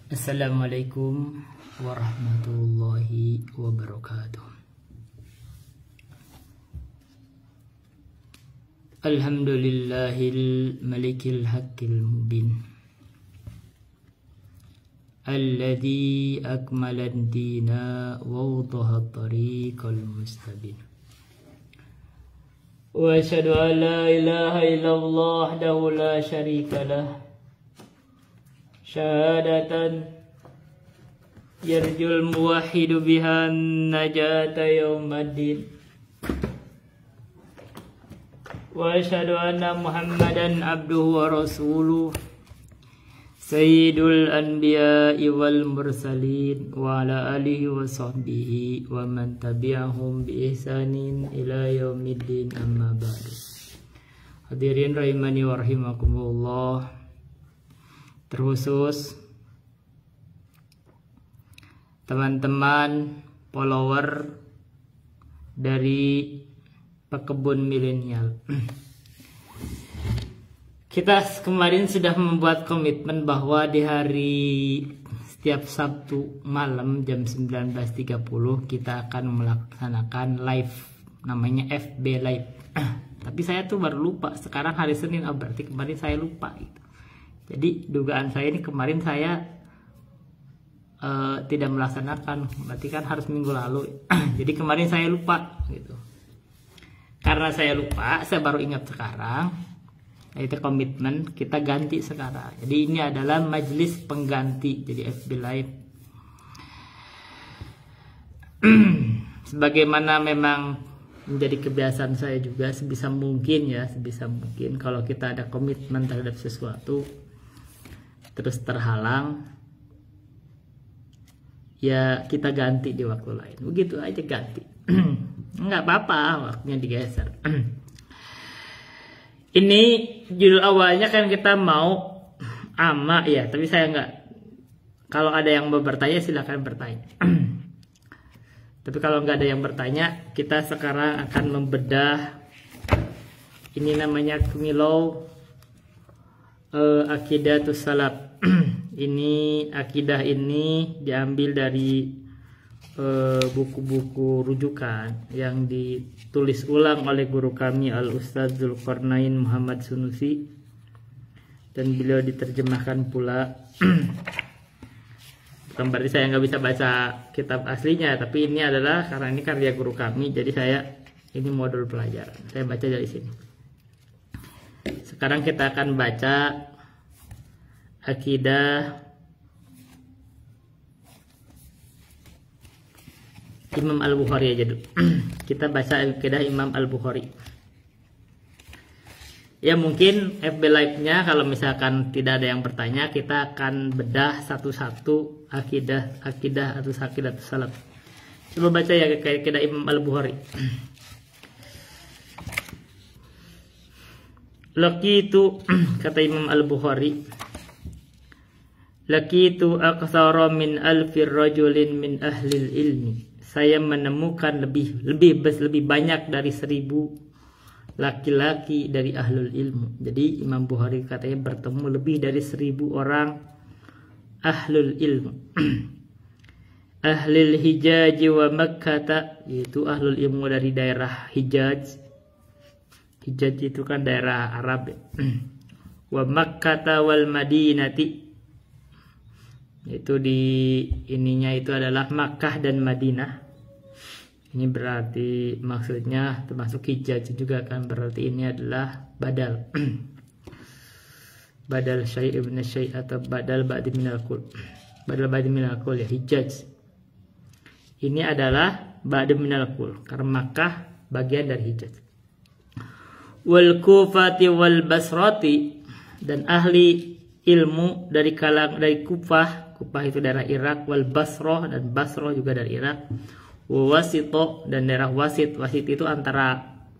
Assalamualaikum warahmatullahi wabarakatuh. Alhamdulillahil malikil haqqil mubin, alladzi akmala ad-dina wa wadaha at-tariqal mustabin. Wa asyhadu an la ilaha illallah wahdahu la syarika lah, syahadatan yarjul muwahhidu biha najata yaumaddin. Wa asyhadu anna Muhammadan abduhu wa rasuluh, sayyidul anbiya'i wal mursalin, wa ala alihi wa sahbihi wa man tabi'ahum bi ihsanin ila yaumiddin, amma ba'du. Hadirin rahimani wa rahimakumullah, terkhusus teman-teman follower dari Pekebun Milenial. Kita kemarin sudah membuat komitmen bahwa di hari setiap Sabtu malam jam 19.30 kita akan melaksanakan live, namanya FB Live. Tapi saya tuh baru lupa, sekarang hari Senin, berarti kemarin saya lupa gitu. Jadi dugaan saya ini kemarin saya tidak melaksanakan, berarti kan harus minggu lalu. Jadi kemarin saya lupa gitu. Karena saya lupa, saya baru ingat sekarang. Itu komitmen kita ganti sekarang. Jadi ini adalah majelis pengganti, jadi FB Live. Sebagaimana memang menjadi kebiasaan saya juga, sebisa mungkin kalau kita ada komitmen terhadap sesuatu terus terhalang, ya kita ganti di waktu lain. Begitu aja, ganti. Nggak apa-apa waktunya digeser. Ini judul awalnya kan kita mau ama ya, tapi saya nggak. Kalau ada yang mau bertanya silakan bertanya. Tapi kalau nggak ada yang bertanya, kita sekarang akan membedah. Ini namanya Kumilau Aqidatus Salaf. Ini akidah ini diambil dari buku-buku rujukan yang ditulis ulang oleh guru kami Al-Ustadz Zulkarnain Muhammad Sunusi, dan beliau diterjemahkan pula. Bukan berarti saya nggak bisa baca kitab aslinya, tapi ini adalah karena ini karya guru kami, jadi saya ini modul pelajaran, saya baca dari sini. Sekarang kita akan baca akidah Imam Al-Bukhari aja dulu. Kita baca akidah Imam Al-Bukhari. Ya mungkin FB Live-nya kalau misalkan tidak ada yang bertanya, kita akan bedah satu-satu akidah atau akidah salaf. Coba baca ya akidah Imam Al-Bukhari. Laqitu, kata Imam Al-Bukhari, laqitu aktsara min alfir rajulin min ahlil ilmi. Saya menemukan lebih banyak dari 1000 laki-laki dari ahlul ilmu. Jadi Imam Bukhari katanya bertemu lebih dari 1000 orang ahlul ilmu. Ahlul Hijaz wa Makkah, yaitu ahlul ilmu dari daerah Hijaz. Hijaz itu kan daerah Arab. Wa Makkah wal Madinati, itu di ininya itu adalah Makkah dan Madinah. Ini berarti maksudnya termasuk Hijaz juga kan, berarti ini adalah badal. Badal syai' ibn syai' atau badal ba'di minal kul. Badal ba'di minal kul ya, Hijaz. Ini adalah ba'di minal kul karena Makkah bagian dari Hijaz. Wal Kufati wal Basrati, dan ahli ilmu dari Kufah. Kufah itu daerah Irak, wal Basrah, dan Basrah juga dari Irak. Wasito, dan daerah Wasit. Wasit itu antara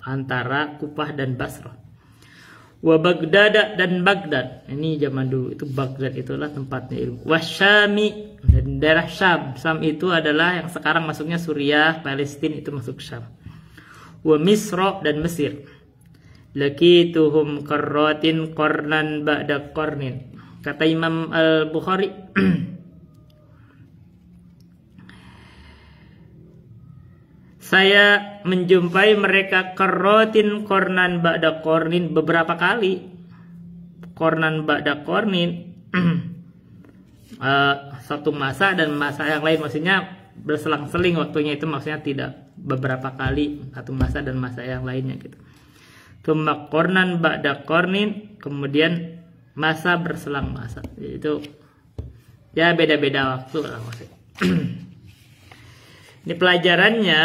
Kufah dan Basrah. Wa Baghdad, dan Baghdad. Ini zaman dulu itu Baghdad itulah tempatnya ilmu. Wasyami, dan daerah Syam. Syam itu adalah yang sekarang masuknya Suriah, Palestina itu masuk Syam. Wa Misra, dan Mesir. Lakituhum qarratin qarnan ba'da qarnin. Kata Imam Al-Bukhari, Saya menjumpai mereka qarratin kornan ba'da kornin, beberapa kali. Kornan ba'da kornin, satu masa dan masa yang lain, maksudnya berselang-seling waktunya, itu maksudnya tidak beberapa kali, satu masa dan masa yang lainnya gitu. Tsumma kornan ba'da kornin, kemudian masa berselang masa. Itu ya beda-beda waktu lah maksudnya. Ini pelajarannya,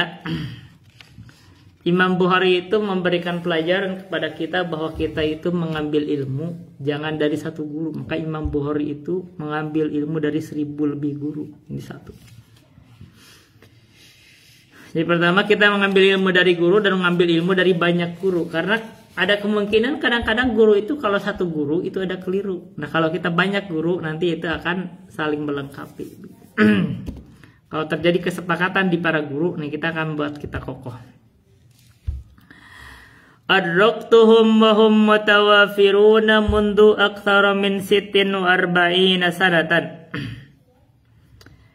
Imam Bukhari itu memberikan pelajaran kepada kita bahwa kita itu mengambil ilmu jangan dari satu guru. Maka Imam Bukhari itu mengambil ilmu dari 1000 lebih guru. Ini satu. Jadi pertama kita mengambil ilmu dari guru dan mengambil ilmu dari banyak guru. Karena ada kemungkinan kadang-kadang guru itu kalau satu guru itu ada keliru. Nah kalau kita banyak guru nanti itu akan saling melengkapi. Kalau terjadi kesepakatan di para guru, nih kita akan buat kita kokoh. Adraktuhum wa hum mutawafiruna mundu aktsara min 46 sanatan.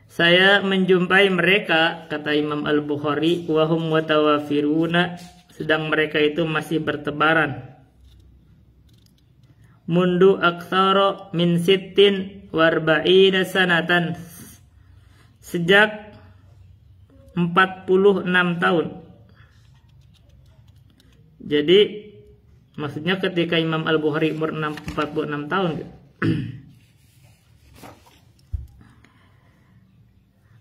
Saya menjumpai mereka, kata Imam Al-Bukhari, wa hum mutawafiruna, sedang mereka itu masih bertebaran. Mundu aktsara min 46 sanatan. Sejak 46 tahun. Jadi maksudnya ketika Imam Al-Bukhari umur 46 tahun gitu.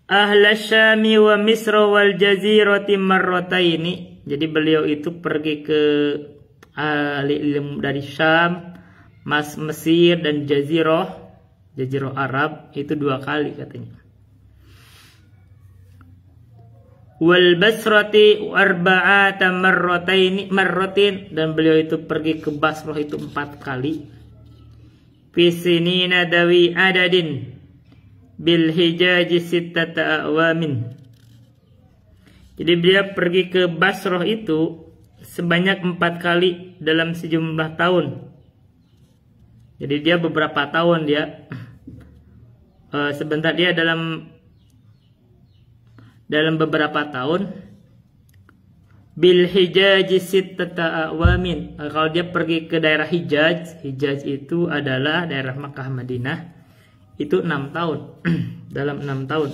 Ahla Syami wa Misra wal Jazirati marrataini. Jadi beliau itu pergi ke ahli ilmu dari Syam, Mesir dan Jazirah Arab itu 2 kali katanya. Wal Basrati arba'ata marratin, dan beliau itu pergi ke Basrah itu 4 kali. Fi sinina dawi adadin bil Hijaz 6 awamin. Jadi beliau pergi ke Basrah itu sebanyak 4 kali dalam sejumlah tahun. Jadi dia beberapa tahun dia sebentar dia dalam beberapa tahun. Bil Hijaz 6 awamin. Kalau dia pergi ke daerah Hijaz itu adalah daerah Makkah Madinah, itu 6 tahun. Dalam 6 tahun.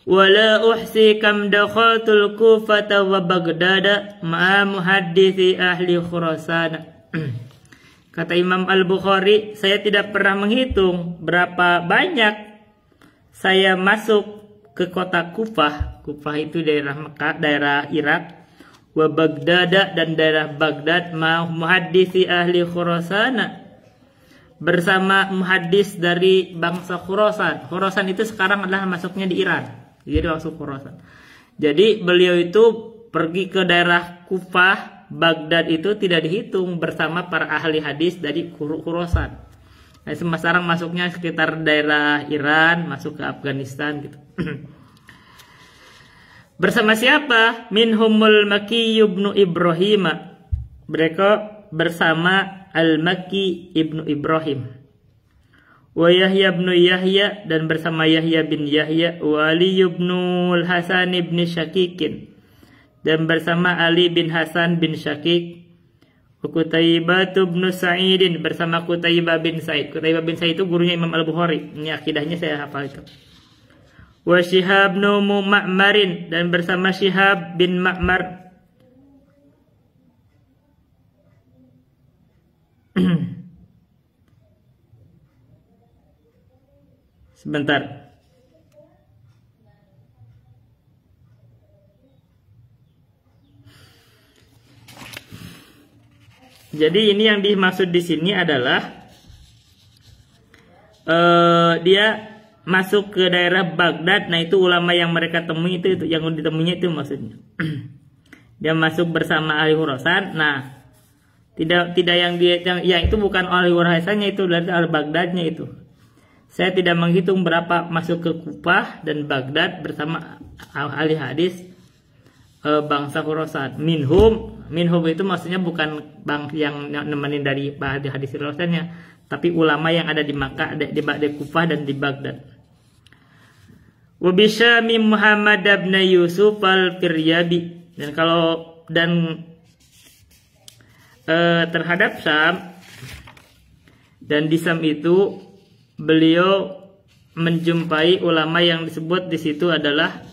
Wala uhsi kam dakhaltul Kufata wa Baghdad ma'a muhadditsi ahli Khurasan. Kata Imam Al-Bukhari, saya tidak pernah menghitung berapa banyak saya masuk ke kota Kufah. Kufah itu daerah Mekah, daerah Irak. Wa Baghdad, dan daerah Baghdad, ma muhaddisi ahli Khurasan, bersama muhaddis dari bangsa Khurasan. Khurasan itu sekarang adalah masuknya di Iran. Jadi masuk Khurasan. Jadi beliau itu pergi ke daerah Kufah, Baghdad itu tidak dihitung bersama para ahli hadis dari Khurasan. Nah, sekarang masuknya sekitar daerah Iran, masuk ke Afghanistan gitu. Bersama siapa? Minhumul Makki ibnu Ibrahim. Mereka bersama Al-Makki ibnu Ibrahim. Wa Yahya ibnu Yahya, dan bersama Yahya bin Yahya. Wa Ali ibnu Hasan ibn Syakikin, dan bersama Ali bin Hasan bin Syakik. Qutaibah bin Sa'idin, bersama Qutaibah bin Sa'id. Qutaibah bin Sa'id itu gurunya Imam Al-Bukhari. Ini akidahnya saya hafal itu. Wa Syihab bin Ma'marin, dan bersama Syihab bin Ma'mar. Sebentar. Jadi ini yang dimaksud di sini adalah dia masuk ke daerah Baghdad. Nah itu ulama yang mereka temui itu yang ditemuinya itu maksudnya. Dia masuk bersama ahli Khurasan. Nah tidak yang itu bukan ahli Khurasannya, itu dari ahli Baghdadnya itu. Saya tidak menghitung berapa masuk ke Kufah dan Baghdad bersama ahli hadis bangsa Khurasan. Minhum itu maksudnya bukan bang yang nemenin dari hadis Khurasannya, tapi ulama yang ada di Makkah, di Kufah dan di Baghdad. Wa bi Syami Muhammad bin Yusuf al-Firyabi. Dan terhadap Syam, dan di Syam itu beliau menjumpai ulama yang disebut di situ adalah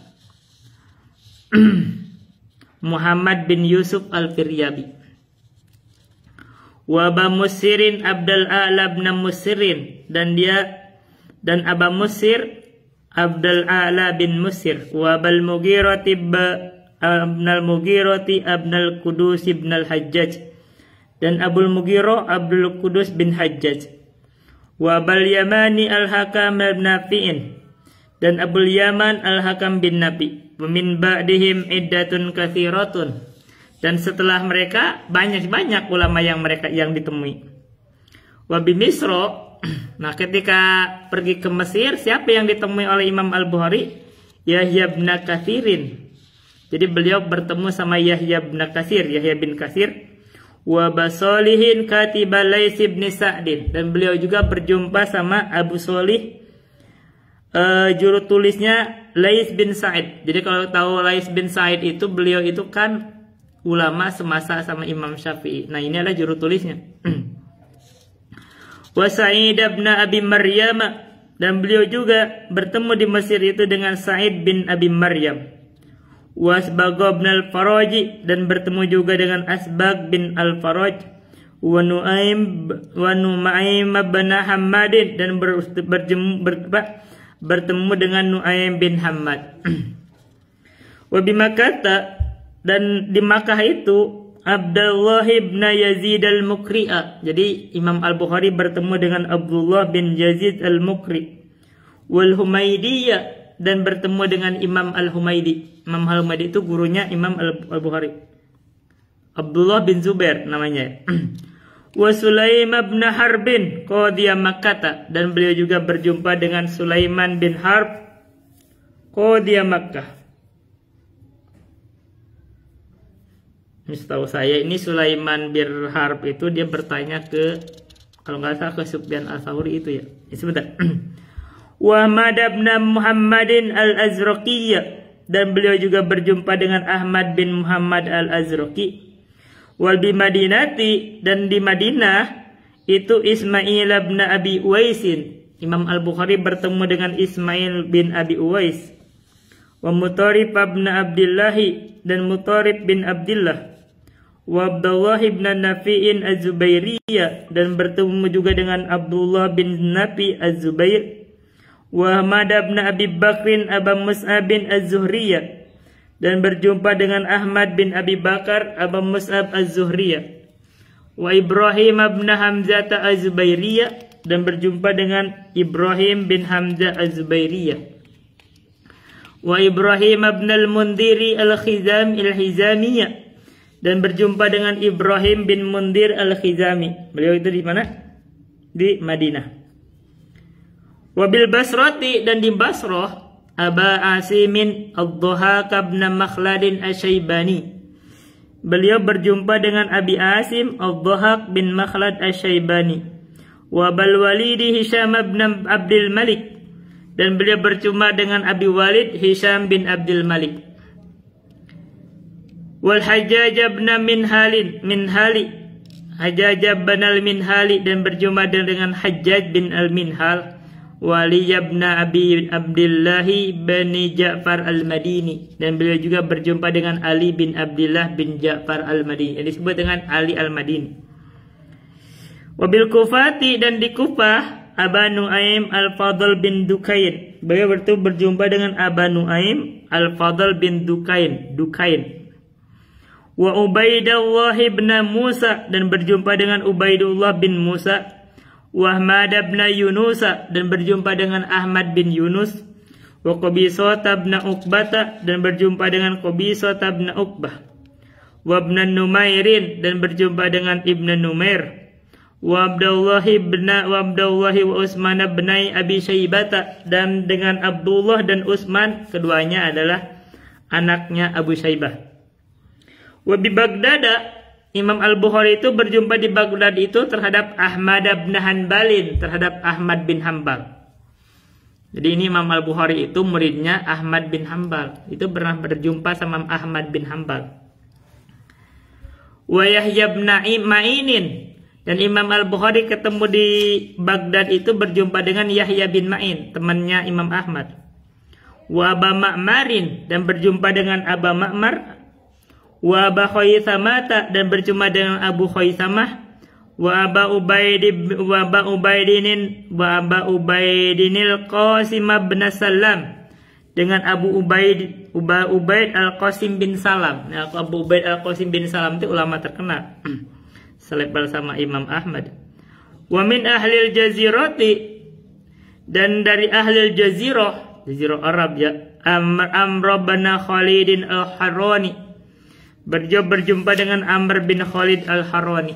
Muhammad bin Yusuf al-Firyabi. Wa Aba Musirin Abdul A'la bin Musirin, dan Aba Musir Abdul A'la bin Musir. Wa Abul Mughirati Abnal Qudus ibn al-Hajjaj, dan Abul Mughirah Abdul Qudus bin Hajjaj. Wa Abul Yamani al-Hakam bin Nafi'in, dan Abul Yaman al-Hakam bin Nafi. Wa min ba'dihim iddatun katsiratun, dan setelah mereka banyak ulama yang ditemui. Wa bi Misra, nah ketika pergi ke Mesir, siapa yang ditemui oleh Imam Al-Bukhari? Yahya bin Katsirin. Jadi beliau bertemu sama Yahya bin Katsir. Wa basolihin katiba Lais bin Sa'din, dan beliau juga berjumpa sama Abu Solih, juru tulisnya Lais bin Sa'id. Jadi kalau tahu Lais bin Sa'id itu, beliau itu kan ulama semasa sama Imam Syafi'i. Nah, ini adalah juru tulisnya. Wa Sa'id bin Abi Maryam, dan beliau juga bertemu di Mesir itu dengan Sa'id bin Abi Maryam. Wa Asbag bin al-Faraj, dan bertemu juga dengan Asbag bin al-Faraj. Wa Nu'aim bin Hammad, dan bertemu dengan Nu'aim bin Hammad. Wa bi Makkah, dan di Makkah itu Abdullah bin Yazid al-Mukri'a. Jadi Imam Al-Bukhari bertemu dengan Abdullah bin Yazid al-Mukri. Wal Humaidiyah, dan bertemu dengan Imam Al-Humaidi. Imam Al-Humaidi itu gurunya Imam Al-Bukhari. Abdullah bin Zubair namanya. Wa Sulaim bin Harbin qadhiya Makkah, dan beliau juga berjumpa dengan Sulaiman bin Harb qadhiya Makkah. Setahu saya ini Sulaiman bin Harb itu dia bertanya ke, kalau nggak salah, ke Sufyan Ats-Tsauri itu ya. Sebentar. Wa Ahmad bin Muhammadin al-Azraqiyya, dan beliau juga berjumpa dengan Ahmad bin Muhammad al-Azraqi. Wal bi Madinati, dan di Madinah itu Ismail bin Abi Uwaisin. Imam Al-Bukhari bertemu dengan Ismail bin Abi Uwais. Wa Mutarib bin Abdullah, dan Mutarib bin Abdullah. Wa Abdullah bin Nafi'in Az-Zubairiyah, dan bertemu juga dengan Abdullah bin Nafi Az-Zubair. Wa Ahmad bin Abi Bakrin Aba Mus'ab bin Az-Zuhriyah, dan berjumpa dengan Ahmad bin Abi Bakar Aba Mus'ab Az-Zuhriyah. Wa Ibrahim bin Hamzah Az-Zubairiyah, dan berjumpa dengan Ibrahim bin Hamzah Az-Zubairiyah. Wa Ibrahim bin Al-Mundhiri Al-Khizamiyah, dan berjumpa dengan Ibrahim bin Mundhir Al-Khizami. Beliau itu di mana? Di Madinah. Wabil Basrati, dan di Basrah Aba Asimin Ad-Dhahak bin Makhladin Asy-Syaibani. Beliau berjumpa dengan Abi Asim Ad-Dhahak bin Makhlad Asy-Syaibani. Wa Abul Walid Hisham bin Abdul Malik, dan beliau berjumpa dengan Abi Walid Hisham bin Abdul Malik. Wal Hajjaj bin Hajjaj bin al-Minhali, dan berjumpa dengan Hajjaj bin al-Minhal. Wali ibn Abi Abdullah bin Ja'far al-Madini, dan beliau juga berjumpa dengan Ali bin Abdullah bin Ja'far al-Madini, yang disebut dengan Ali al-Madini. Wabil Kufati, dan di Kufah Aba Nu'aim al-Fadl bin Dukain. Beliau berjumpa dengan Aba Nu'aim al-Fadl bin Dukain. Wa Ubaidullah bin Musa, dan berjumpa dengan Ubaidullah bin Musa. Wa Ahmad bin Yunus, dan berjumpa dengan Ahmad bin Yunus. Wa Qabisah bin Uqbah, dan berjumpa dengan Qabisah bin Uqbah. Wa Ibn Numairin, dan berjumpa dengan Ibn Numair. Wa Abdullah wa Utsman bin Abi Syaibah, dan dengan Abdullah dan Utsman, keduanya adalah anaknya Abu Syaibah. Wa bi Baghdad, Imam Al-Bukhari itu berjumpa di Baghdad itu terhadap Ahmad bin Hanbalin, terhadap Ahmad bin Hanbal. Jadi ini Imam Al-Bukhari itu muridnya Ahmad bin Hambal. Itu pernah berjumpa sama Ahmad bin Hambal. Wa Yahya bin Ma'inin. Dan Imam Al-Bukhari ketemu di Baghdad itu berjumpa dengan Yahya bin Ma'in, temannya Imam Ahmad. Wa Aba Ma'marin, dan berjumpa dengan Aba Ma'mar. Wa Aba Khaisamata, dan berjumpa dengan Abu Khaisamah. Wa Aba Ubaidinil Qasim bin Salam, dengan Abu Ubaid Al-Qasim bin Salam. Nah, Abu Ubaid Al-Qasim bin Salam itu ulama terkenal. Selevel sama Imam Ahmad. Wa min ahlil jazirati, dan dari ahlil jazirah Arab ya, Amr bin Khalid Al-Harrani, berjumpa dengan Amr bin Khalid Al-Harrani.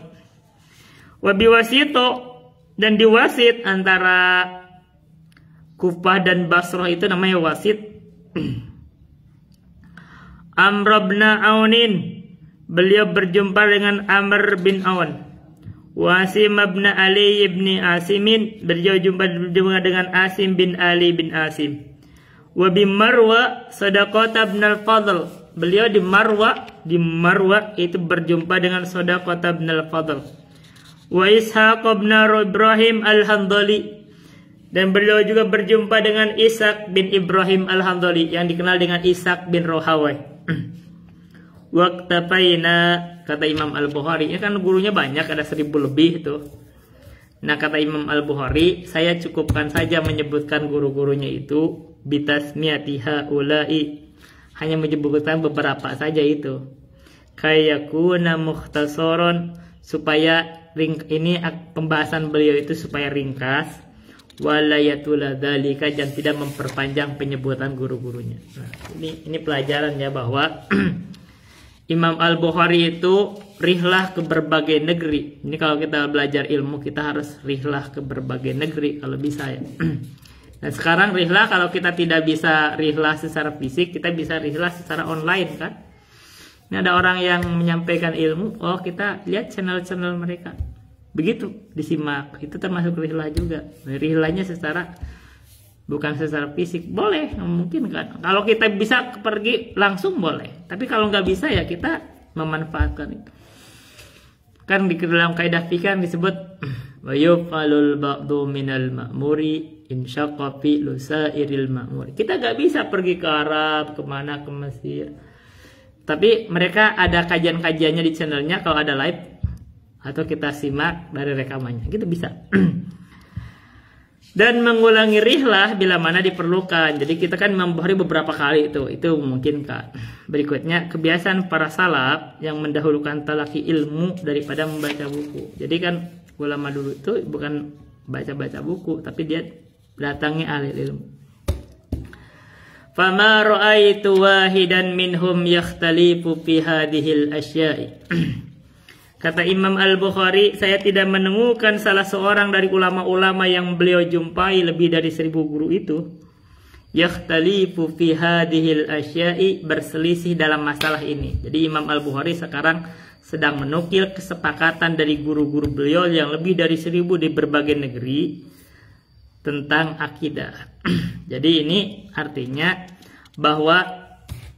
Wa biwasito, dan di wasit antara Kufah dan Basrah itu namanya wasit. Amr bin Aunin, beliau berjumpa dengan Amr bin Aun. Wasim bin Ali bin Asimin, berjumpa dengan Asim bin Ali bin Asim. Wa bi Marwa Sadaqah bin Al-Fadl, beliau di Marwa itu berjumpa dengan Sadaqah bin Al-Fadl. Wa Ishaq bin Ibrahim Al-Handali, dan beliau juga berjumpa dengan Ishaq bin Ibrahim Al-Handali yang dikenal dengan Ishaq bin Rohawai. Waqtafaina, kata Imam Al-Bukhari, ya kan gurunya banyak, ada 1000 lebih itu. Nah, kata Imam Al-Bukhari, saya cukupkan saja menyebutkan guru-gurunya itu bitasmiyatiha ulai, hanya menyebutkan beberapa saja itu. Kayakuna mukhtasaron, supaya ini pembahasan beliau itu supaya ringkas, walayatula dzalika, dan tidak memperpanjang penyebutan guru-gurunya. Nah, ini pelajaran ya, bahwa Imam Al-Bukhari itu rihlah ke berbagai negeri. Ini kalau kita belajar ilmu, kita harus rihlah ke berbagai negeri kalau bisa ya. Dan sekarang rihlah, kalau kita tidak bisa rihlah secara fisik, kita bisa rihlah secara online kan. Ini ada orang yang menyampaikan ilmu, oh kita lihat channel-channel mereka, begitu disimak, itu termasuk rihlah juga. Rihlahnya bukan secara fisik, boleh, mungkin kan. Kalau kita bisa pergi langsung boleh, tapi kalau nggak bisa ya kita memanfaatkan itu. Kan di dalam kaidah fikih disebut wa yufalul ba'du minal ma'muri insyaqqa fi lusairil ma'muri. Kita nggak bisa pergi ke Arab, kemana, ke Mesir. Tapi mereka ada kajian-kajiannya di channelnya, kalau ada live atau kita simak dari rekamannya, gitu bisa. Dan mengulangi rihlah bila mana diperlukan. Jadi kita kan membahari beberapa kali itu mungkin kan. Berikutnya, kebiasaan para salaf yang mendahulukan talaki ilmu daripada membaca buku. Jadi kan ulama dulu itu bukan baca-baca buku, tapi dia datangi ahli ilmu. Fama ra'aitu wahidan minhum yakhtalifu fi hadhil asya'i. Kata Imam Al-Bukhari, saya tidak menemukan salah seorang dari ulama-ulama yang beliau jumpai lebih dari 1000 guru itu yakhtalifu fi hadhil asya'i, berselisih dalam masalah ini. Jadi Imam Al-Bukhari sekarang sedang menukil kesepakatan dari guru-guru beliau yang lebih dari 1000 di berbagai negeri tentang akidah. Jadi ini artinya bahwa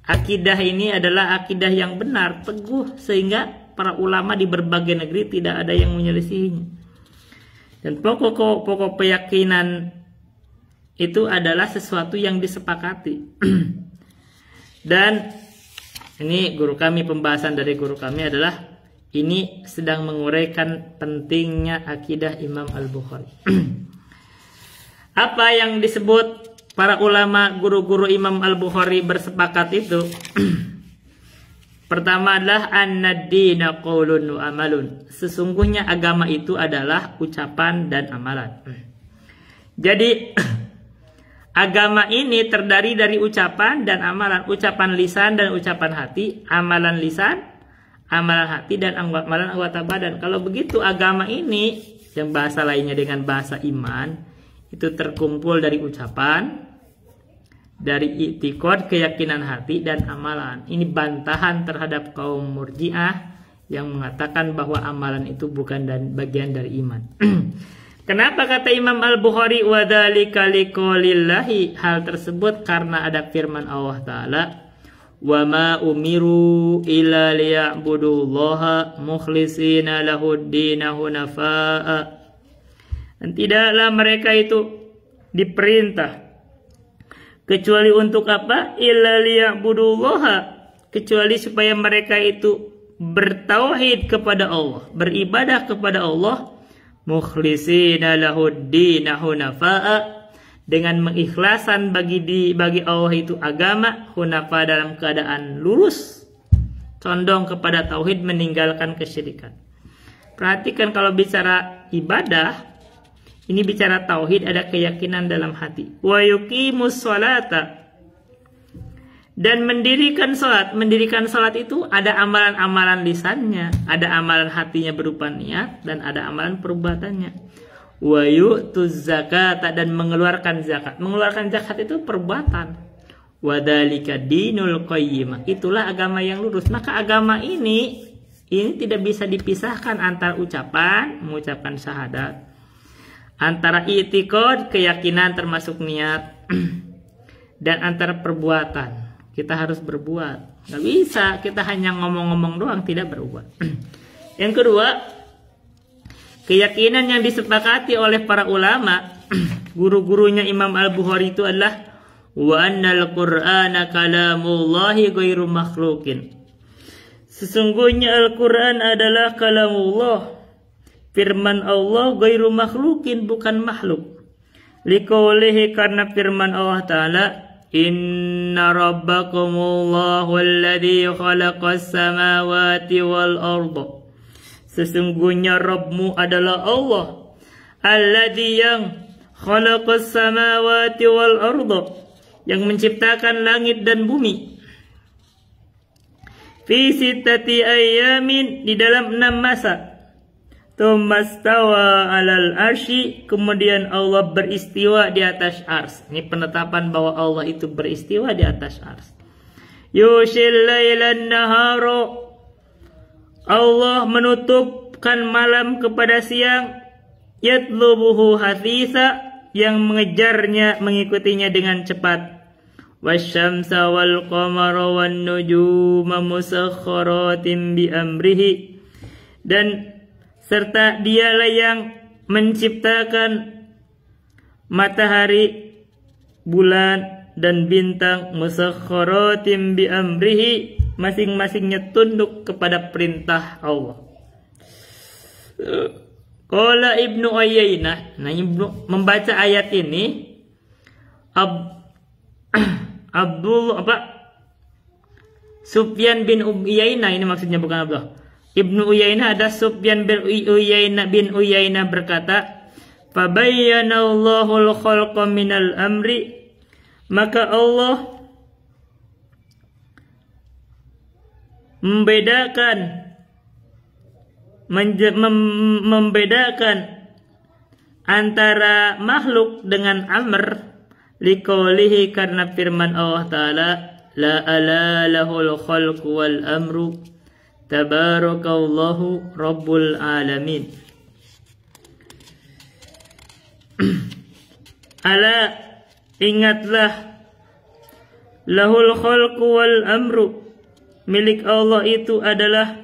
akidah ini adalah akidah yang benar, teguh, sehingga para ulama di berbagai negeri tidak ada yang menyelisihinya. Dan pokok keyakinan itu adalah sesuatu yang disepakati. Dan ini guru kami, pembahasan dari guru kami adalah ini sedang menguraikan pentingnya akidah Imam Al-Bukhari. Apa yang disebut para ulama guru-guru Imam Al-Bukhari bersepakat itu? Pertama adalah an-dina qaulun wa amalun. Sesungguhnya agama itu adalah ucapan dan amalan. Jadi agama ini terdiri dari ucapan dan amalan. Ucapan lisan dan ucapan hati. Amalan lisan, amalan hati, dan amalan anggota badan. Kalau begitu agama ini, yang bahasa lainnya dengan bahasa iman, itu terkumpul dari ucapan, dari i'tiqad, keyakinan hati, dan amalan. Ini bantahan terhadap kaum Murji'ah yang mengatakan bahwa amalan itu bukan bagian dari iman. Kenapa kata Imam Al-Bukhari wa dzalika liqaulillahi? Hal tersebut karena ada firman Allah Ta'ala, wa ma umiru illa liya'budullaha mukhlishina lahud-din hunafa'a. Dan tidaklah mereka itu diperintah kecuali untuk apa? Illa liya'budullaha, kecuali supaya mereka itu bertauhid kepada Allah, beribadah kepada Allah, mukhlishina lahud-din hunafa'a, dengan mengikhlaskan bagi Allah itu agama, hunafa dalam keadaan lurus, condong kepada tauhid, meninggalkan kesyirikan. Perhatikan kalau bicara ibadah, ini bicara tauhid, ada keyakinan dalam hati. Wa yuqimus sholata, dan mendirikan salat. Mendirikan salat itu ada amalan-amalan lisannya, ada amalan hatinya berupa niat, dan ada amalan perbuatannya. Wa yu'tuz zakata, dan mengeluarkan zakat. Mengeluarkan zakat itu perbuatan. Wa dzalika dinul qayyimah, itulah agama yang lurus. Maka agama ini tidak bisa dipisahkan antara ucapan, mengucapkan syahadat, antara i'tiqad, keyakinan termasuk niat, dan antara perbuatan. Kita harus berbuat. Nggak bisa kita hanya ngomong-ngomong doang, tidak berbuat. Yang kedua, keyakinan yang disepakati oleh para ulama, guru-gurunya Imam Al-Bukhari itu adalah wa annal Qur'ana kalamullahi ghairu makhluqin. Sesungguhnya Al-Qur'an adalah kalamullah, firman Allah, ghairu makhluqin, bukan makhluk. Liqaulihi, karena firman Allah Ta'ala, inna rabbakumullahu alladhi khalaqas samawati wal arda. Sesungguhnya Rabbmu adalah Allah, alladhi, yang khalaqas samawati wal arda, yang menciptakan langit dan bumi. Fi sittati ayyamin, di dalam 6 masa. Tumastawa alal arsy, kemudian Allah beristiwa di atas ars. Ini penetapan bahwa Allah itu beristiwa di atas ars. Yushil lailan nahara, Allah menutupkan malam kepada siang. Yatlubuhu hathisa, yang mengejarnya, mengikutinya dengan cepat. Wasyamsa wal qamara wan nujuma musakhkharatin bi amrihi, dan serta dialah yang menciptakan matahari, bulan, dan bintang, musakhkharatin bi amrihi, masing-masingnya tunduk kepada perintah Allah. Qala Ibnu Uyainah, nah Ibnu membaca ayat ini, Sufyan bin Uyainah, ini maksudnya bukan Abdullah. Ibnu Uyainah ada Sufyan bin Uyainah berkata, fabayyanallahu al-khalqa minal amri, maka Allah membedakan antara makhluk dengan amr, liqaulihi, karena firman Allah Ta'ala, la ala lahul khalqu wal amru tabarakallahu rabbul alamin. Ala, ingatlah, lahul khalqu wal amru, milik Allah itu adalah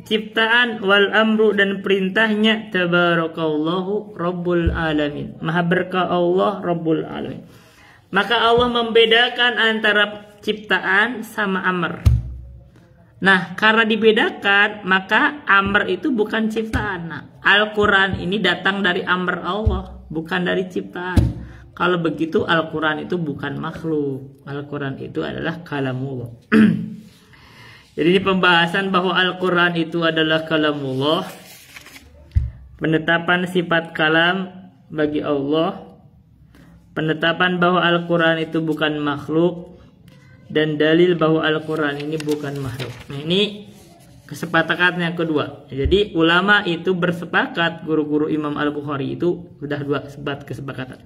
ciptaan, wal amru, dan perintahnya, tabarakallahu rabbul alamin, maha berkah Allah rabbul alamin. Maka Allah membedakan antara ciptaan sama amr. Nah, karena dibedakan, maka amr itu bukan ciptaan. Nah, Al-Quran ini datang dari amr Allah, bukan dari ciptaan. Kalau begitu Al-Quran itu bukan makhluk. Al-Quran itu adalah kalamullah. Jadi ini pembahasan bahwa Al-Quran itu adalah kalamullah, penetapan sifat kalam bagi Allah, penetapan bahwa Al-Quran itu bukan makhluk, dan dalil bahwa Al-Quran ini bukan makhluk. Nah, ini kesepakatan yang kedua. Jadi ulama itu bersepakat, guru-guru Imam Al-Bukhari itu sudah 2 kesepakatan.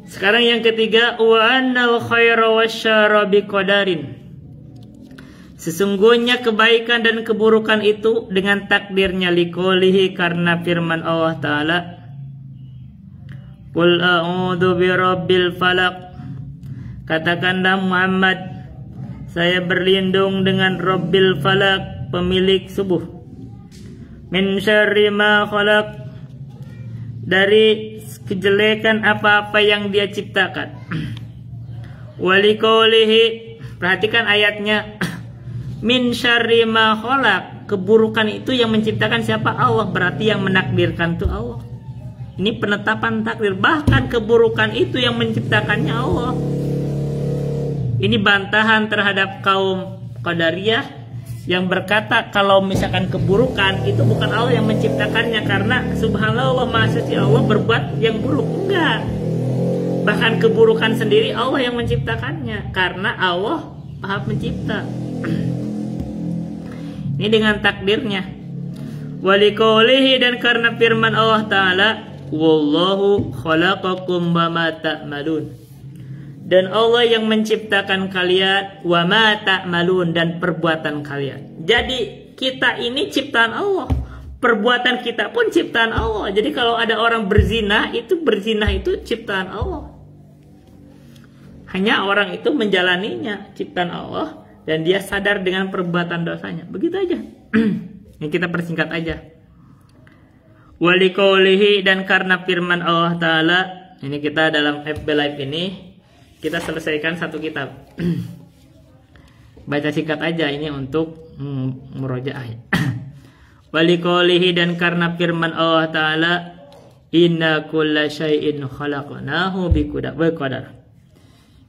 Sekarang yang ketiga, wa annal khaira wasyarra biqadarin. Sesungguhnya kebaikan dan keburukan itu dengan takdirnya, liqoulihi karena firman Allah Ta'ala, Qul a'udzu birabbil falaq, katakanlah Muhammad, saya berlindung dengan Rabbil falaq, pemilik subuh, min syarri ma khalaq, dari kejelekan apa-apa yang dia ciptakan. Waliqoulihi, perhatikan ayatnya, min syarri ma khalaq, keburukan itu yang menciptakan siapa? Allah, berarti yang menakdirkan itu Allah. Ini penetapan takdir, bahkan keburukan itu yang menciptakannya Allah. Ini bantahan terhadap kaum Qadariyah yang berkata kalau misalkan keburukan itu bukan Allah yang menciptakannya, karena subhanallah maha suci Allah berbuat yang buruk. Enggak, bahkan keburukan sendiri Allah yang menciptakannya, karena Allah maha pencipta. Ini dengan takdirnya. Waliqoulihi, dan karena firman Allah Ta'ala, wallahu khalaqakum wa ma ta'malun, dan Allah yang menciptakan kalian, wa ma ta'malun, dan perbuatan kalian. Jadi kita ini ciptaan Allah, perbuatan kita pun ciptaan Allah. Jadi kalau ada orang berzina itu ciptaan Allah. Hanya orang itu menjalaninya, ciptaan Allah, dan dia sadar dengan perbuatan dosanya. Begitu aja. Yang kita persingkat aja. Waliqoulihi, dan karena firman Allah Ta'ala, ini kita dalam FB Live ini kita selesaikan satu kitab. Baca singkat aja ini untuk murojaah. Waliqoulihi, dan karena firman Allah Ta'ala, inna kulla syai'in khalaqnahu biqadar,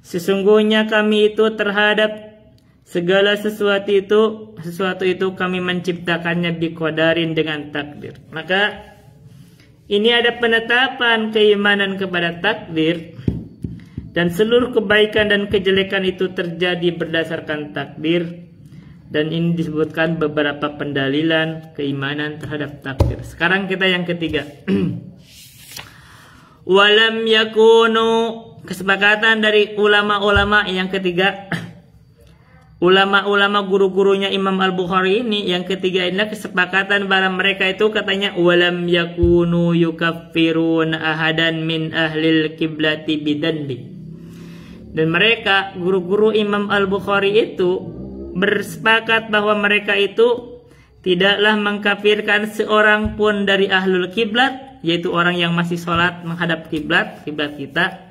sesungguhnya kami itu terhadap segala sesuatu itu kami menciptakannya biqadarin, dengan takdir. Maka ini ada penetapan keimanan kepada takdir, dan seluruh kebaikan dan kejelekan itu terjadi berdasarkan takdir. Dan ini disebutkan beberapa pendalilan keimanan terhadap takdir. Sekarang kita yang ketiga. Walam yakunu, kesepakatan dari ulama-ulama yang ketiga. Ulama-ulama guru-gurunya Imam Al-Bukhari ini yang ketiga ini, kesepakatan para mereka itu katanya walam yakunu yukaffirun ahadan min ahlil kiblati bidanbi. Dan mereka guru-guru Imam Al-Bukhari itu bersepakat bahwa mereka itu tidaklah mengkafirkan seorang pun dari ahlul kiblat, yaitu orang yang masih sholat menghadap kiblat kita,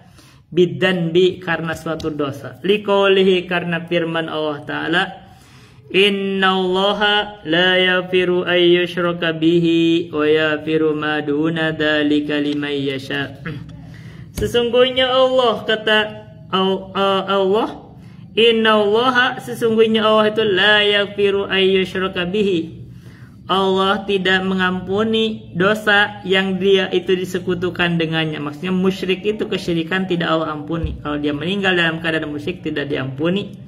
bidanbi, karena suatu dosa. Liqoulihi, karena firman Allah Ta'ala, innallaha la yaghfiru ay yushraka bihi wa yaghfiru ma duna dzalika liman yasha. Sesungguhnya Allah, kata Allah, innallaha, sesungguhnya Allah itu la yaghfiru ay yushraka bihi, Allah tidak mengampuni dosa yang dia itu disekutukan dengannya. Maksudnya musyrik itu, kesyirikan tidak Allah ampuni. Kalau dia meninggal dalam keadaan musyrik tidak diampuni.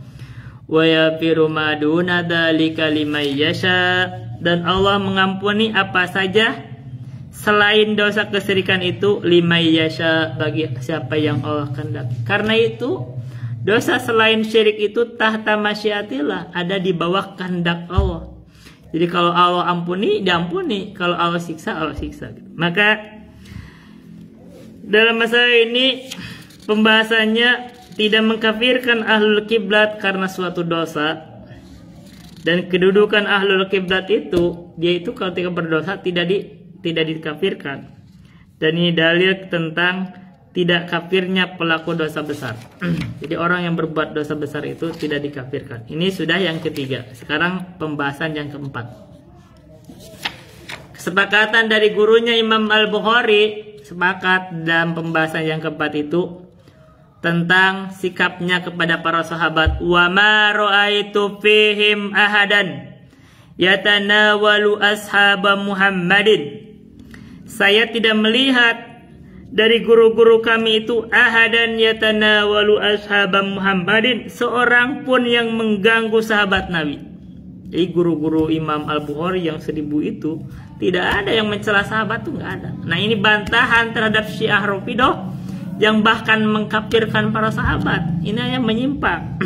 Wa yaghfiru ma duna dzalika liman yasha, dan Allah mengampuni apa saja selain dosa kesyirikan itu, liman yasha, bagi siapa yang Allah kehendaki. Karena itu dosa selain syirik itu tahta masyiatillah, ada di bawah kehendak Allah. Jadi kalau Allah ampuni, diampuni. Kalau Allah siksa, Allah siksa. Maka dalam masalah ini pembahasannya tidak mengkafirkan ahlul kiblat karena suatu dosa. Dan kedudukan ahlul kiblat itu, dia itu kalau tidak berdosa tidak dikafirkan. Dan ini dalil tentang tidak kafirnya pelaku dosa besar. Jadi orang yang berbuat dosa besar itu tidak dikafirkan. Ini sudah yang ketiga. Sekarang pembahasan yang keempat. Kesepakatan dari gurunya Imam Al-Bukhari, sepakat dalam pembahasan yang keempat itu tentang sikapnya kepada para sahabat. Wa ma ra'aitu fihim ahadan yatanawalu ashaba Muhammadin. Saya tidak melihat dari guru-guru kami itu ahadan yatanawalu ashaba Muhammadin, seorang pun yang mengganggu sahabat Nabi. Jadi guru-guru Imam Al-Bukhari yang 1000 itu tidak ada yang mencela sahabat, tuh nggak ada. Nah ini bantahan terhadap Syiah Rafidhah yang bahkan mengkafirkan para sahabat. Ini yang menyimpang.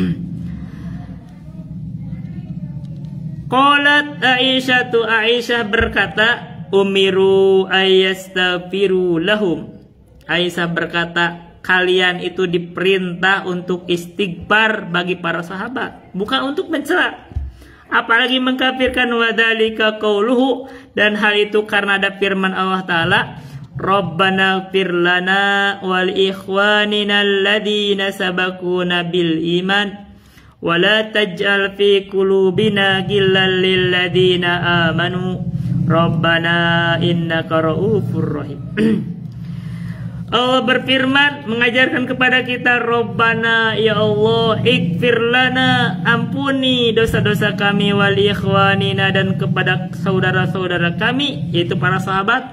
Qalat Aisyah berkata, umiru ayastaghfiru lahum. Aisyah berkata, kalian itu diperintah untuk istighfar bagi para sahabat, bukan untuk mencela, apalagi mengkafirkan. Wadzalika qauluhu, dan hal itu karena ada firman Allah Ta'ala, Rabbana ighfir lana wal ikhwanina alladhina sabaquna bil iman wa la taj'al fi qulubina ghillan lil ladzina amanu Rabbana innaka ra'ufur rahim. Allah berfirman mengajarkan kepada kita, Rabbana, ya Allah, ighfir lana, ampuni dosa-dosa kami, wal ikhwanina, dan kepada saudara-saudara kami, yaitu para sahabat,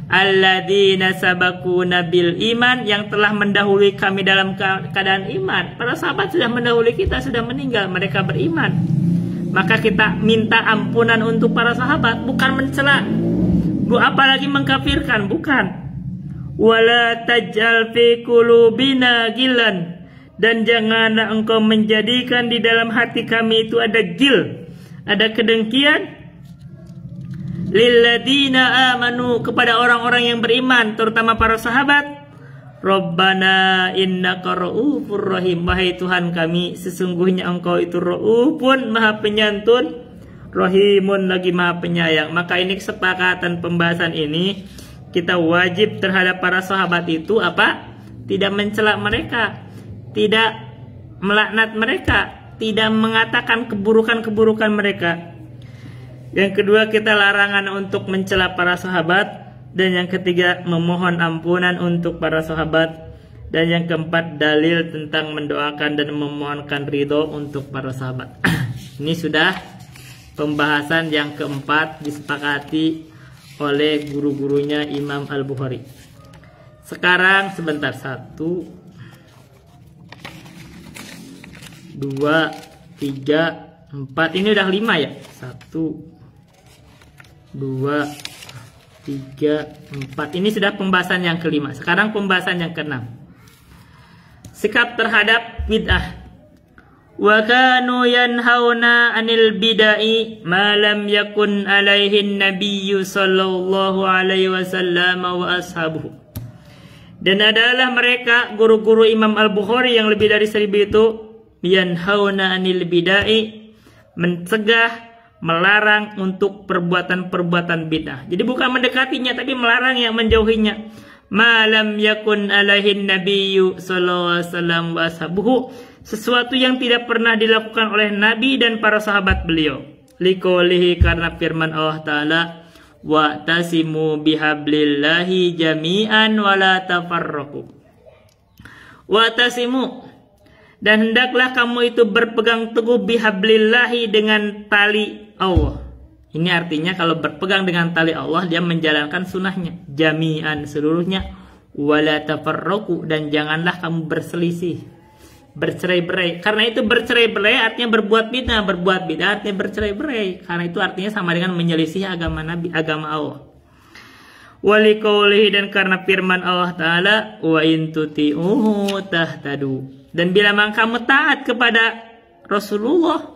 alladzina sabaquna bil iman, yang telah mendahului kami dalam keadaan iman. Para sahabat sudah mendahului kita, sudah meninggal, mereka beriman. Maka kita minta ampunan untuk para sahabat, bukan mencela, apalagi mengkafirkan, bukan. Wala taj'al fi qulubina ghillan, dan janganlah engkau menjadikan di dalam hati kami itu ada gil, ada kedengkian, lilladzina amanu, kepada orang-orang yang beriman, terutama para sahabat. Rabbana innaka ra'ufur rahim, wahai Tuhan kami, sesungguhnya engkau itu ra'ufun, maha penyantun, rahimun, lagi maha penyayang. Maka ini kesepakatan pembahasan ini, kita wajib terhadap para sahabat itu apa? Tidak mencela mereka, tidak melaknat mereka, tidak mengatakan keburukan-keburukan mereka. Yang kedua, kita larangan untuk mencela para sahabat. Dan yang ketiga, memohon ampunan untuk para sahabat. Dan yang keempat, dalil tentang mendoakan dan memohonkan ridho untuk para sahabat. Ini sudah pembahasan yang keempat disepakati oleh guru-gurunya Imam Al-Bukhari. Sekarang sebentar, 1, 2, 3, 4. Ini udah 5 ya. 1, 2, 3, 4. Ini sudah pembahasan yang kelima. Sekarang pembahasan yang keenam. Sikap terhadap bid'ah. Wa kanu yanhauna 'anil bid'ai ma lam yakun 'alaihin nabiyyu sallallahu alaihi wasallam wa ashabuhu. Dan adalah mereka guru-guru Imam Al-Bukhari yang lebih dari 1000 itu, yanhauna 'anil bid'ai, mencegah, melarang untuk perbuatan-perbuatan bid'ah. Jadi bukan mendekatinya, tapi melarang yang menjauhinya. Malam yakun alaihin nabiyyu sallallahu alaihi wasallam wa ashabuhu, sesuatu yang tidak pernah dilakukan oleh Nabi dan para sahabat beliau. Liqaulihi, karena firman Allah Ta'ala, wa tasimu bihablillahi jami'an wa la tafarraqu. Wa tasimu, dan hendaklah kamu itu berpegang teguh bihablillahi, dengan tali Allah. Ini artinya kalau berpegang dengan tali Allah, dia menjalankan sunnahnya jami'an, seluruhnya, wala tafarraqu, dan janganlah kamu berselisih, bercerai-berai. Karena itu bercerai-berai artinya berbuat bid'ah, berbuat bid'ah artinya bercerai-berai. Karena itu artinya sama dengan menyelisih agama Nabi, agama Allah. Waliqaulihi, dan karena firman Allah Ta'ala, wa in tuti'uhu tahtadu, dan bila kamu taat kepada Rasulullah,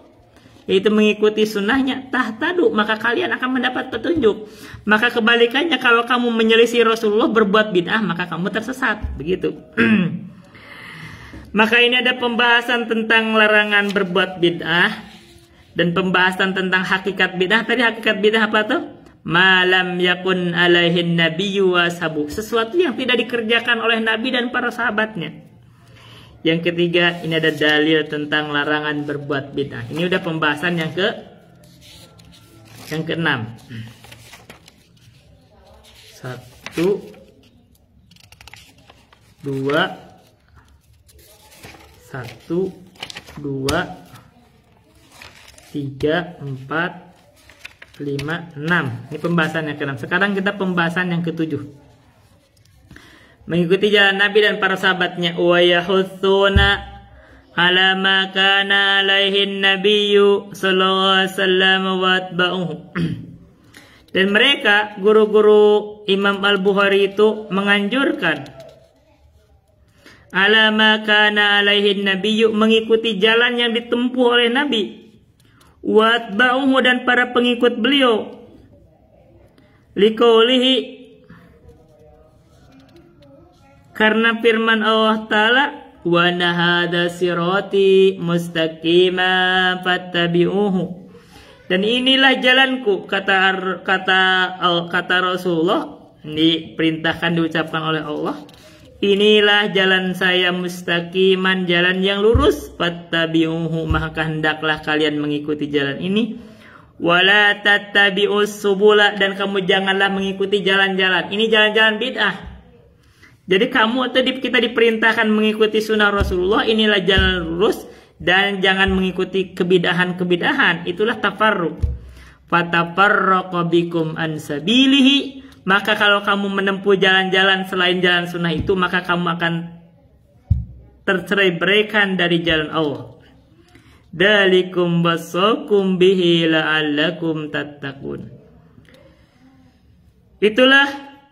yaitu mengikuti sunnahnya, tahtadu, maka kalian akan mendapat petunjuk. Maka kebalikannya, kalau kamu menyelisih Rasulullah, berbuat bid'ah, maka kamu tersesat. Begitu. Maka ini ada pembahasan tentang larangan berbuat bid'ah dan pembahasan tentang hakikat bid'ah. Tadi hakikat bid'ah apa tuh? Malam yakun alaihin nabiyyu washabu, sesuatu yang tidak dikerjakan oleh Nabi dan para sahabatnya. Yang ketiga, ini ada dalil tentang larangan berbuat bid'ah. Ini udah pembahasan yang keenam. 1, 2, 1, 2, 3, 4, 5, 6. Ini pembahasan yang keenam. Sekarang kita pembahasan yang ketujuh. Mengikuti jalan Nabi dan para sahabatnya. Wa yahutsuna ala ma kana alaihin nabiyyu sallallahu alaihi wasallam wa atba'uhu. Dan mereka, guru-guru Imam Al-Bukhari itu menganjurkan ala ma kana alaihin nabiyyu, mengikuti jalan yang ditempuh oleh Nabi, Watba'uhu dan para pengikut beliau. Liqaulihi karena firman Allah Ta'ala, wa nahada sirati mustaqima fattabi'uhu. Dan inilah jalanku, kata Rasulullah, diperintahkan diucapkan oleh Allah. Inilah jalan saya mustaqiman, jalan yang lurus. Fattabi'uhu, maka hendaklah kalian mengikuti jalan ini. Wala tattabi'us subula, dan kamu janganlah mengikuti jalan-jalan. Ini jalan-jalan bid'ah. Jadi kamu atau kita diperintahkan mengikuti sunnah Rasulullah, inilah jalan lurus, dan jangan mengikuti kebidahan-kebidahan. Itulah tafarruq. Fatafarraqa bikum an sabilihi, maka kalau kamu menempuh jalan-jalan selain jalan sunnah itu, maka kamu akan tercerai-beraikan dari jalan Allah. Dalikum basakum bihi la'allakum tattaqun. Itulah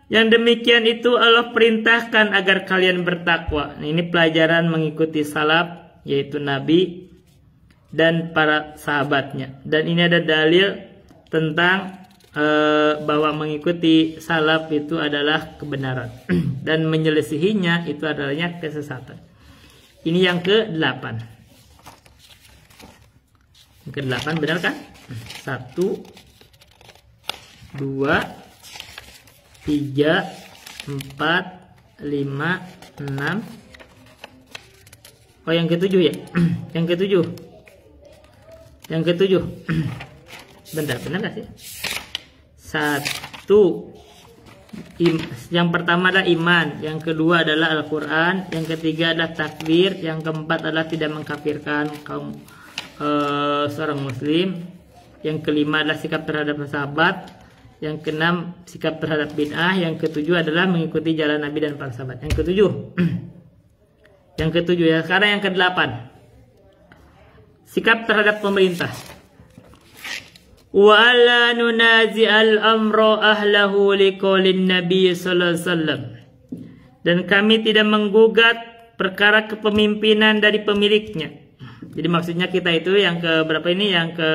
yang demikian itu Allah perintahkan agar kalian bertakwa. Nah, ini pelajaran mengikuti salaf, yaitu Nabi dan para sahabatnya. Dan ini ada dalil tentang bahwa mengikuti salaf itu adalah kebenaran dan menyelisihinya itu adalahnya kesesatan. Ini yang ke-8. Yang ke-8 benar kan? 1 2 3 4 5 6. Oh, yang ke-7 ya? Yang ke-7. Yang ke-7. Benar gak sih? 1. Yang pertama adalah iman, yang kedua adalah Al-Quran, yang ketiga adalah takbir, yang keempat adalah tidak mengkafirkan kaum seorang muslim, yang kelima adalah sikap terhadap sahabat, yang keenam sikap terhadap bid'ah, yang ketujuh adalah mengikuti jalan Nabi dan para sahabat. Yang ketujuh. Yang ketujuh ya. Sekarang yang ke-8. Sikap terhadap pemerintah. Wa alla nunazi'al amra ahlahu liqaulin Nabi sallallahu alaihi wasallam. Dan kami tidak menggugat perkara kepemimpinan dari pemiliknya. Jadi maksudnya kita itu yang ke berapa ini? Yang ke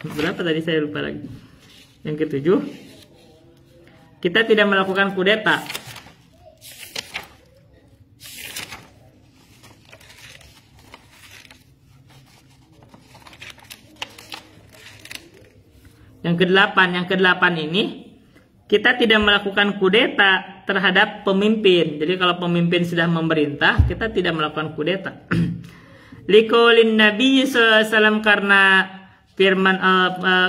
berapa tadi saya lupa lagi. Yang ke-7. Kita tidak melakukan kudeta. Yang ke-8 ini kita tidak melakukan kudeta terhadap pemimpin. Jadi kalau pemimpin sudah memerintah, kita tidak melakukan kudeta. Liqaulin Nabi sallallahu alaihi wasallam, karena firman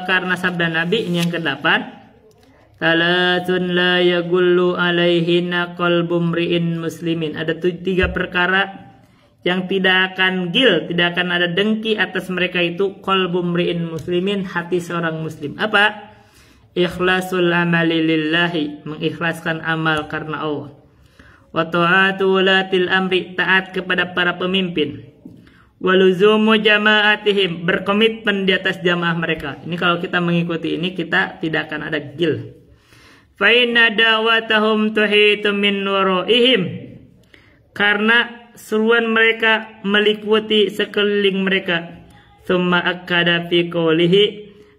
karena sabda Nabi. Ini yang ke-8. Salatun la yagullu alaihinna qalbu mri'in muslimin. Ada 3 perkara yang tidak akan tidak akan ada dengki atas mereka itu, qalbu mri'in muslimin, hati seorang muslim. Apa? Ikhlasul amali lillahi, mengikhlaskan amal karena Allah. Wa ta'atu ulatil amri, taat kepada para pemimpin. Waluzumu jama'atihim, berkomitmen di atas jamaah mereka. Ini kalau kita mengikuti ini, kita tidak akan ada gil. Fa inna da'watahum tuhitu min waraihim, karena seruan mereka meliputi sekeliling mereka. Tsumma akkada fi qoulihi,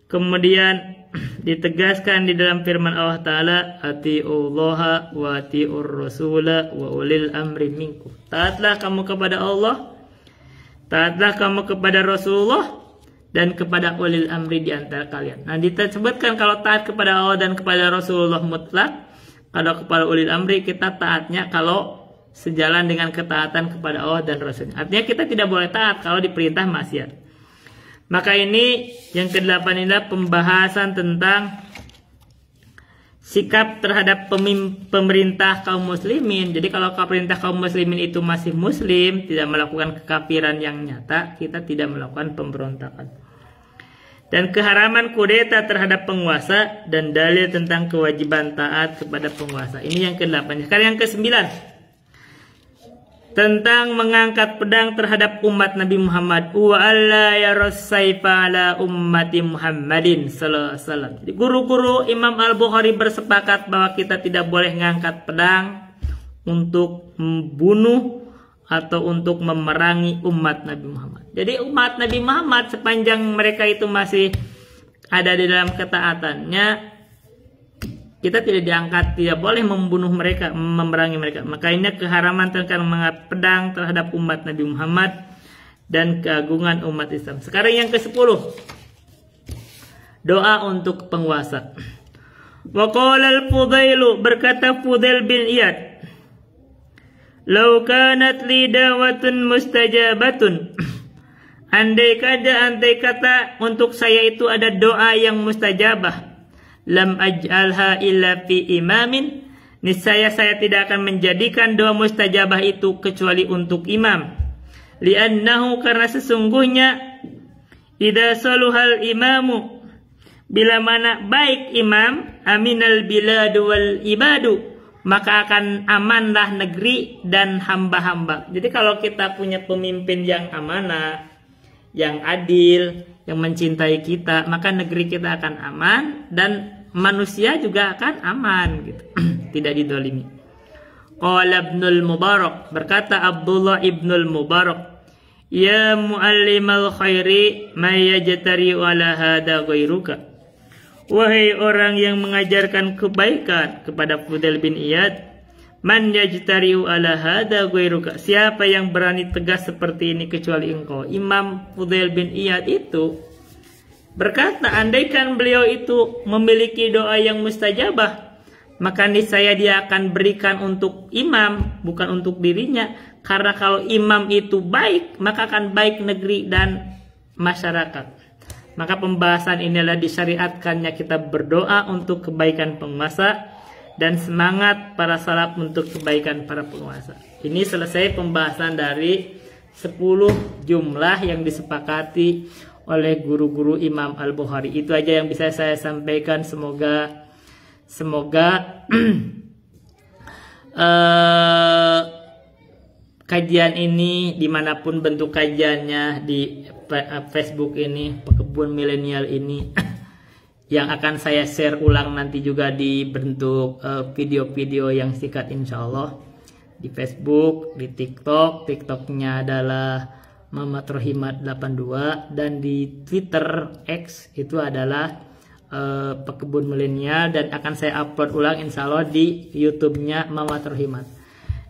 kemudian ditegaskan di dalam firman Allah Ta'ala, atiullaha wa atiur rasula wa ulil amri minkum. Taatlah kamu kepada Allah, taatlah kamu kepada Rasulullah, dan kepada ulil amri di antara kalian. Nah, disebutkan kalau taat kepada Allah dan kepada Rasulullah mutlak. Kalau kepada ulil amri kita taatnya kalau sejalan dengan ketaatan kepada Allah dan Rasulnya. Artinya kita tidak boleh taat kalau diperintah maksiat. Maka ini yang ke-8 adalah pembahasan tentang sikap terhadap pemerintah kaum muslimin. Jadi kalau pemerintah kaum muslimin itu masih muslim, tidak melakukan kekafiran yang nyata, kita tidak melakukan pemberontakan. Dan keharaman kudeta terhadap penguasa, dan dalil tentang kewajiban taat kepada penguasa. Ini yang ke-8. Sekarang yang ke-9. Tentang mengangkat pedang terhadap umat Nabi Muhammad. Wa alla yarassaifa ala ummati Muhammadin sallallahu alaihi wasallam. Jadi guru-guru Imam Al-Bukhari bersepakat bahwa kita tidak boleh mengangkat pedang untuk membunuh atau untuk memerangi umat Nabi Muhammad. Jadi umat Nabi Muhammad sepanjang mereka itu masih ada di dalam ketaatannya, kita tidak diangkat, tidak boleh membunuh mereka, memerangi mereka. Makanya keharaman tentang mengangkat pedang terhadap umat Nabi Muhammad dan keagungan umat Islam. Sekarang yang ke-10, doa untuk penguasa. Wa qala al-Fudailu, berkata Fudail bin Iyad, "Lau kanat li da'watun mustajabatun." Andai kata untuk saya itu ada doa yang mustajabah, lam aj'alha illa fi imamin, niscaya saya tidak akan menjadikan doa mustajabah itu kecuali untuk imam. Li'annahu, karena sesungguhnya, idza saluhal imamu, bila mana baik imam, aminal biladu wal ibadu, maka akan amanlah negeri dan hamba-hamba. Jadi kalau kita punya pemimpin yang amanah, yang adil, yang mencintai kita, maka negeri kita akan aman dan manusia juga akan aman gitu. Tidak didolimi. Qala Ibnul Mubarak, berkata Abdullah Ibnul Mubarak, ya muallimal khairi may yajtari ala hada ghairuka. Wahai orang yang mengajarkan kebaikan, kepada Fudail bin Iyad, man yajtari ala hada ghairuka, siapa yang berani tegas seperti ini kecuali engkau. Imam Fudail bin Iyad itu berkata, andaikan beliau itu memiliki doa yang mustajabah, maka niscaya dia akan berikan untuk imam, bukan untuk dirinya. Karena kalau imam itu baik, maka akan baik negeri dan masyarakat. Maka pembahasan inilah disyariatkannya kita berdoa untuk kebaikan penguasa dan semangat para salaf untuk kebaikan para penguasa. Ini selesai pembahasan dari 10 jumlah yang disepakati oleh guru-guru Imam Al-Bukhari. Itu aja yang bisa saya sampaikan. Semoga kajian ini, dimanapun bentuk kajiannya, di Facebook ini, Pekebun Milenial ini, yang akan saya share ulang nanti juga di bentuk video-video yang singkat insya Allah, di Facebook, di TikTok. TikToknya adalah Muhammad Rohimat 82, dan di Twitter X itu adalah Pekebun Milenial, dan akan saya upload ulang insya Allah di YouTube-nya Muhammad Rohimat.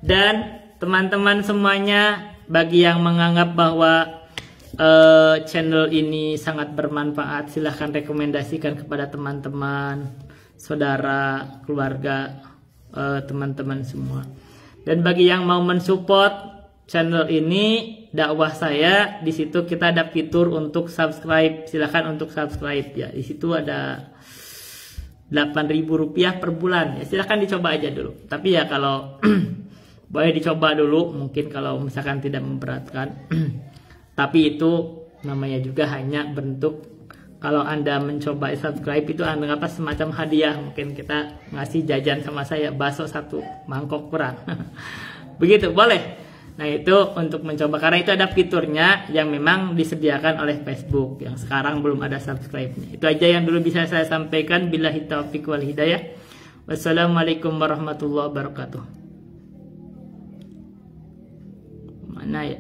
Dan teman-teman semuanya, bagi yang menganggap bahwa channel ini sangat bermanfaat, silahkan rekomendasikan kepada teman-teman, saudara, keluarga, teman-teman semua. Dan bagi yang mau mensupport channel ini, dakwah saya, di situ kita ada fitur untuk subscribe. Silahkan untuk subscribe ya. Di situ ada Rp8.000 per bulan. Ya, silahkan dicoba aja dulu. Tapi ya kalau boleh dicoba dulu, mungkin kalau misalkan tidak memberatkan. Tapi itu namanya juga hanya bentuk, kalau Anda mencoba subscribe itu Anda apa semacam hadiah. Mungkin kita ngasih jajan sama saya, bakso 1 mangkok kurang. Begitu, boleh. Nah itu untuk mencoba, karena itu ada fiturnya yang memang disediakan oleh Facebook, yang sekarang belum ada subscribe-nya. Itu aja yang dulu bisa saya sampaikan. Billahi taufiq wal hidayah. Wassalamualaikum warahmatullahi wabarakatuh. Mana ya?